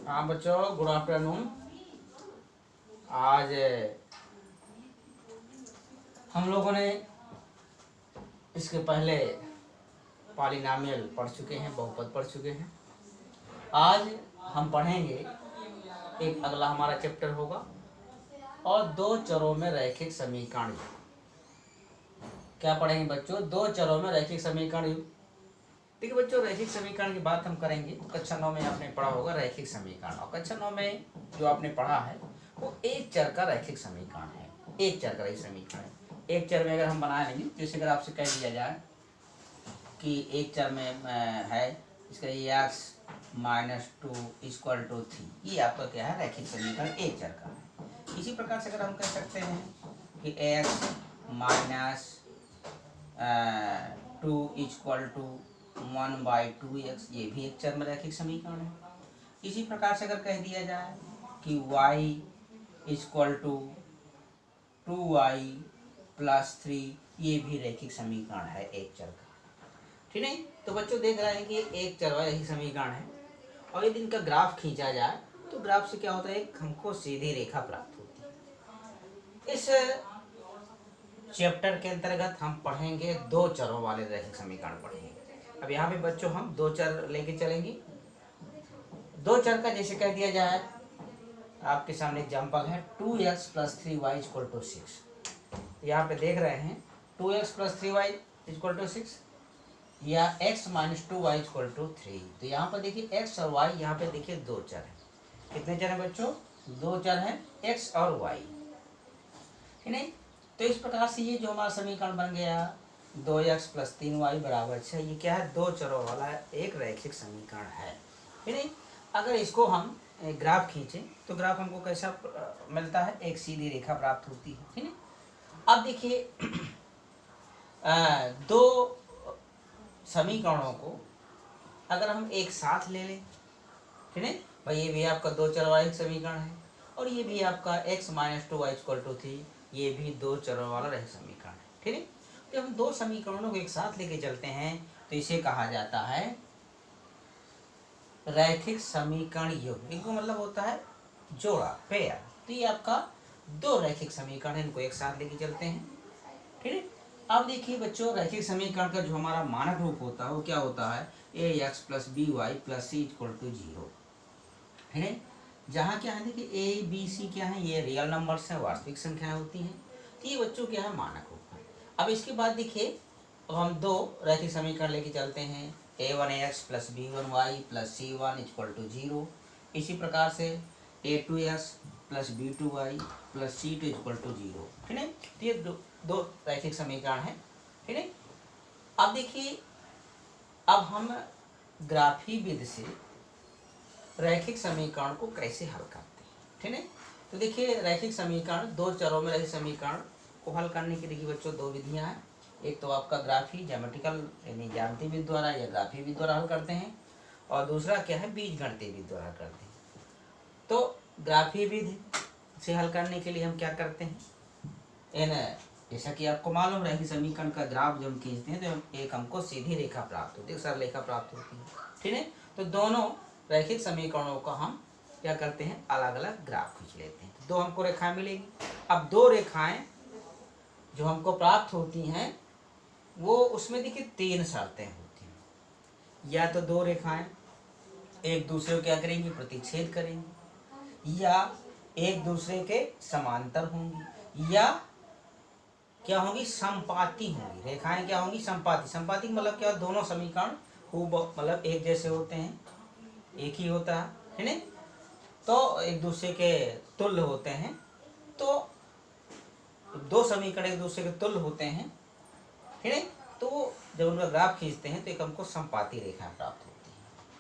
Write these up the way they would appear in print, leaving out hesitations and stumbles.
हाँ बच्चों, good afternoon. आज हम लोगों ने इसके पहले पॉलिनॉमियल पढ़ चुके हैं, बहुपद पढ़ चुके हैं। आज हम पढ़ेंगे, एक अगला हमारा चैप्टर होगा, और दो चरों में रैखिक समीकरण। क्या पढ़ेंगे बच्चों? दो चरों में रैखिक समीकरण। देखिए बच्चों, रैखिक समीकरण की बात हम करेंगे। कक्षा 9 में आपने पढ़ा होगा रैखिक समीकरण, और कक्षा 9 में जो आपने पढ़ा है वो एक चर का रैखिक समीकरण है। एक चर का रैखिक समीकरण है। एक चर में अगर हम बना लेंगे, जैसे अगर आपसे कह दिया जाए कि एक चर में है इसका x -2 = 3, ये आपका क्या है? रैखिक समीकरण एक चर का है। इसी प्रकार से अगर हम कह सकते हैं कि x - 2 = 1/2x, ये भी एक चर में रैखिक समीकरण है। इसी प्रकार से अगर कह दिया जाए कि y = 2y + 3, ये भी रैखिक समीकरण है एक चर का। ठीक है? तो बच्चों देख रहे हैं कि एक चर वाला रैखिक समीकरण है, और यदि इनका ग्राफ खींचा जाए तो ग्राफ से क्या होता है? एक हमको सीधी रेखा प्राप्त होती है। इस चैप्टर के अंतर्गत हम पढ़ेंगे दो चरों वाले रैखिक समीकरण पढ़ेंगे। अब यहाँ पे बच्चों हम दो चर लेके चलेंगे। दो चर का जैसे कह दिया जाए, आपके सामने एग्जांपल है 2x + 3y = 6। यहाँ पे देख रहे हैं 2x + 3y = 6 या x - 2y = 3। तो यहाँ पर देखिए x और y, यहाँ पे देखिए दो चर हैं। कितने चर हैं बच्चों? दो चर हैं, x और y। ठीक है? तो इस प्रकार से ये जो हमारा समीकरण बन गया 2x + 3y = 6, ये क्या है? दो चरों वाला एक रैखिक समीकरण है। ठीक है? अगर इसको हम ग्राफ खींचें तो ग्राफ हमको कैसा मिलता है? एक सीधी रेखा प्राप्त होती है। ठीक है? अब देखिए दो समीकरणों को अगर हम एक साथ ले लें, ठीक है भाई, ये भी आपका दो चर वाला एक समीकरण है, और ये भी आपका x - 2y = 3, ये भी दो चरों वाला रैखिक समीकरण है। ठीक है? जब हम दो समीकरणों को एक साथ लेके चलते हैं तो इसे कहा जाता है रैखिक समीकरण युग्म। इनको मतलब होता है जोड़ा, पेयर। तो ये आपका दो रैखिक समीकरण है, इनको एक साथ लेके चलते हैं। ठीक है? अब देखिए बच्चों, रैखिक समीकरण का जो हमारा मानक रूप होता है वो क्या होता है? ax + by + c = 0। है? जहाँ क्या है? देखिए a b c क्या है? ये रियल नंबर्स हैं, वास्तविक संख्याएं होती हैं। तो ये बच्चों क्या है? मानक रूप है। अब इसके बाद देखिए, अब हम दो रैखिक समीकरण लेके चलते हैं। a1x + b1y + c1 = 0। इसी प्रकार से a2x + b2y + c2 = 0। ठीक है? तो ये दो रैखिक समीकरण है। ठीक है? अब देखिए, अब हम ग्राफी विधि से रैखिक समीकरण को कैसे हल करते हैं। ठीक है? तो देखिए, रैखिक समीकरण, दो चरों में रैखिक समीकरण को हल करने की देखिए बच्चों दो विधियां हैं। एक तो आपका ग्राफी ज्योमेट्रिकल यानी ज्यामितीय विधि द्वारा या ग्राफी विधि द्वारा हल करते हैं, और दूसरा क्या है? बीजगणितीय विधि द्वारा करते हैं। तो ग्राफी विधि से हल करने के लिए हम क्या करते हैं? जैसा कि आपको मालूम है कि समीकरण का ग्राफ जब हम खींचते हैं तो एक हमको सीधी रेखा प्राप्त होती है, सरल रेखा प्राप्त होती है। ठीक है? तो दोनों रैखिक समीकरणों का हम क्या करते हैं? अलग अलग ग्राफ खींच लेते हैं। दो हमको रेखाएं मिलेगी। अब दो रेखाएं जो हमको प्राप्त होती हैं वो, उसमें देखिए तीन शर्तें होती हैं। या तो दो रेखाएं एक दूसरे को क्या करेंगी? प्रतिच्छेद करेंगी, या एक दूसरे के समांतर होंगी, या क्या होंगी? संपाती होंगी। रेखाएं क्या होंगी? संपाती। संपाती मतलब क्या? दोनों समीकरण खूब मतलब एक जैसे होते हैं, एक ही होता है ना, तो एक दूसरे के तुल्य होते हैं। तो दो समीकरण एक दूसरे के तुल्य होते हैं, ठीक है? तो जब उनका ग्राफ खींचते हैं तो एक हमको संपाती रेखा प्राप्त होती है।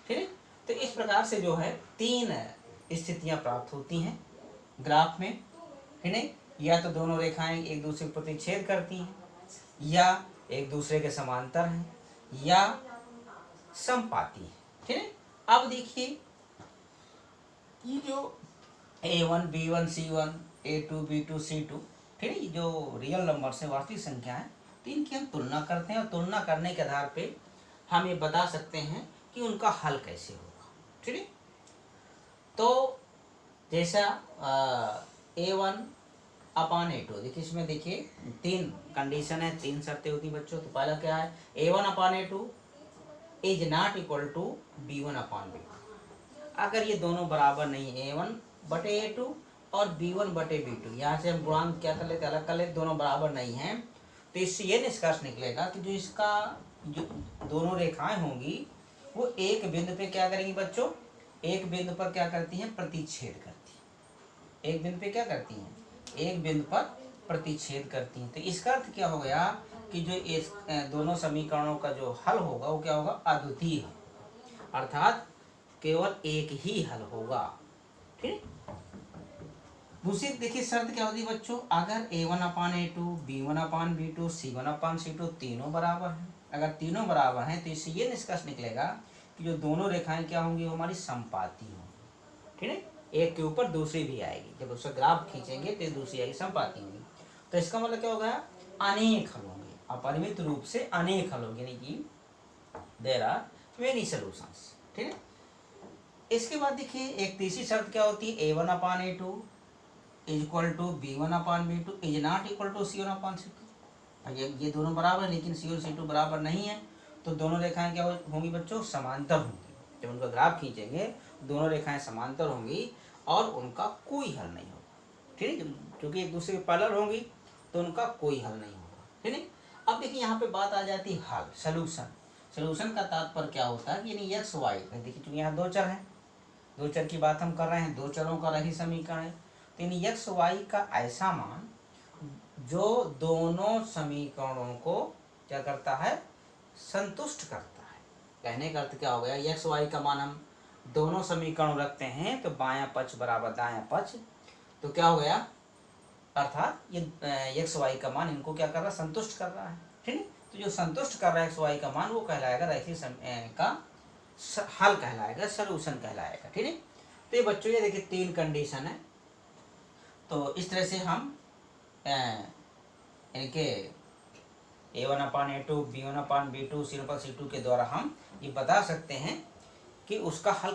ठीक है? तो इस प्रकार से जो है तीन स्थितियां प्राप्त होती हैं ग्राफ में। ठीक है? या तो दोनों रेखाएं एक दूसरे को प्रतिच्छेद करती हैं, या एक दूसरे के समांतर हैं, या संपाती है। ठीक है? अब देखिए, ये जो a1 b1 c1 a2 b2 c2, ठीक है, ये जो रियल नंबर से वास्तविक संख्या है, तो इनकी हम तुलना करते हैं, और तुलना करने के आधार पे हम ये बता सकते हैं कि उनका हल कैसे होगा। ठीक है? तो जैसा A1/A2, देखिए इसमें देखिए 3 कंडीशन है, 3 शर्तें होती बच्चों। तो पहला क्या है, A1/A2 is not equal to B1/B2। अगर ये दोनों बराबर नहीं है, A1/A2 और B1/B2, यहाँ से हम गुणांक क्या कर लेते, अलग कर लेते, दोनों बराबर नहीं हैं, तो इससे ये निष्कर्ष निकलेगा कि जो इसका जो दोनों रेखाएं होंगी वो एक बिंदु पे क्या करेंगी बच्चों, एक बिंदु पर क्या करती हैं, प्रतिच्छेद करती हैं। एक बिंदु पे क्या करती हैं, एक बिंदु पर प्रतिच्छेद करती हैं। तो इसका अर्थ क्या हो गया कि जो इस दोनों समीकरणों का जो हल होगा वो क्या होगा, अद्वितीय है, अर्थात केवल एक ही हल होगा। ठीक। दूसरी देखिए शर्त क्या होती है बच्चों, अगर A1/A2 B1/B2 C1/C2 तीनों बराबर हैं, अगर तीनों बराबर हैं तो इससे ये निष्कर्ष निकलेगा कि जो दोनों रेखाएं क्या होंगी, वो हमारी समपाती होंगी। ठीक है, एक के ऊपर दूसरी भी आएगी, जब उसका ग्राफ खींचेंगे तो दूसरी आएगी, समपाती होंगी। तो इसका मतलब क्या होगा, अनेक हल होंगे, अपरिमित रूप से अनेक हल होंगे, यानी कि देयर आर मेनी सॉल्यूशंस। ठीक है। इसके बाद देखिए एक तीसरी शर्त क्या होती है, A1/A2 is equal to B1/B2 is not equal to C1/C2। ये दोनों बराबर है लेकिन C और C2 बराबर नहीं है, तो दोनों रेखाएं क्या होंगी बच्चों, समांतर होंगी। जब उनका ग्राफ खींचेंगे दोनों रेखाएं समांतर होंगी और उनका कोई हल नहीं होगा। ठीक है, क्योंकि एक दूसरे के पैरेलल होंगी तो उनका कोई हल नहीं होगा। ठीक है। अब देखिए यहाँ पे बात आ जाती है हल, सोल्यूशन। सोल्यूशन का तात्पर्य क्या होता है, यानी एक्स वाई, देखिए क्योंकि यहाँ दो चर हैं, दो चर की बात हम कर रहे हैं, दो चरों का रही समीकरण है, तो यानी एक्स वाई का ऐसा मान जो दोनों समीकरणों को क्या करता है, संतुष्ट करता है। कहने का अर्थ क्या हो गया, एक्स वाई का मान हम दोनों समीकरण रखते हैं तो बायां पक्ष बराबर दायां पक्ष, तो क्या हो गया, अर्थात ये एक्स वाई का मान इनको क्या कर रहा है, संतुष्ट कर रहा है। ठीक है, तो जो संतुष्ट कर रहा है एक्स वाई का मान वो कहलाएगा रैखिक का हल कहलाएगा, सॉल्यूशन कहलाएगा। ठीक है। तो ये बच्चों ये देखिए 3 कंडीशन है, तो इस तरह से हम इनके A1/A2 B1/B2 C1/C2 के द्वारा हम ये बता सकते हैं कि उसका हल